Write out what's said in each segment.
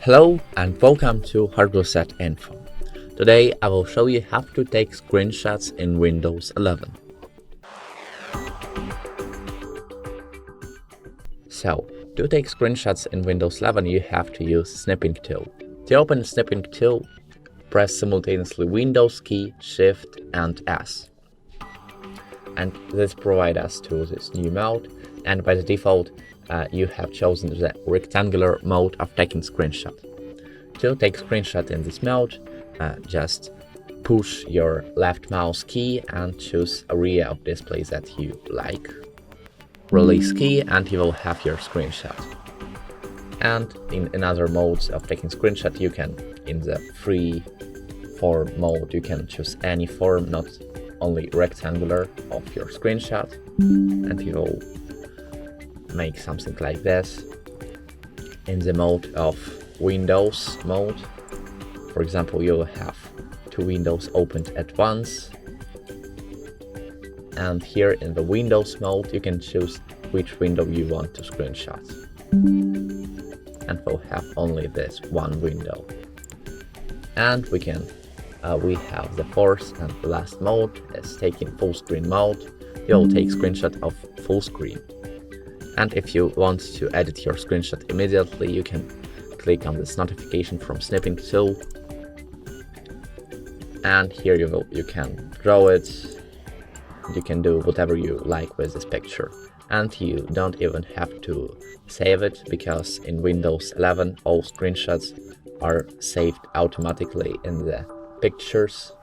Hello and welcome to HardReset.Info. Today I will show you how to take screenshots in Windows 11. So, to take screenshots in Windows 11 you have to use Snipping tool. To open Snipping tool, press simultaneously Windows key, Shift and S. And this provides us to this new mode, and by the default you have chosen the rectangular mode of taking screenshot. To take screenshot in this mode, just push your left mouse key and choose area of display that you like. Release key and you will have your screenshot. And in another modes of taking screenshot, you can, in the free form mode, you can choose any form, not only rectangular, of your screenshot, and you will make something like this. In the mode of Windows mode, for example, you will have two windows opened at once, and here in the Windows mode you can choose which window you want to screenshot, and we'll have only this one window. And we have the fourth and last mode is taking full screen mode. You'll take screenshot of full screen. And if you want to edit your screenshot immediately, you can click on this notification from Snipping tool. And here you can draw it. You can do whatever you like with this picture. And you don't even have to save it, because in Windows 11 all screenshots are saved automatically in the pictures,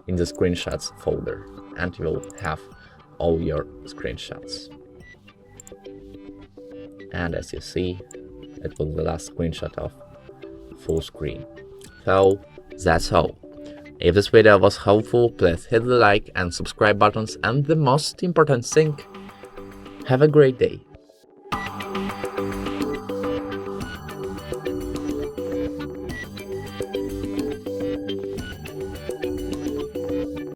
in the screenshots folder, and you will have all your screenshots. And as you see, it was the last screenshot of full screen. So that's all. If this video was helpful, please hit the like and subscribe buttons, and the most important thing, have a great day.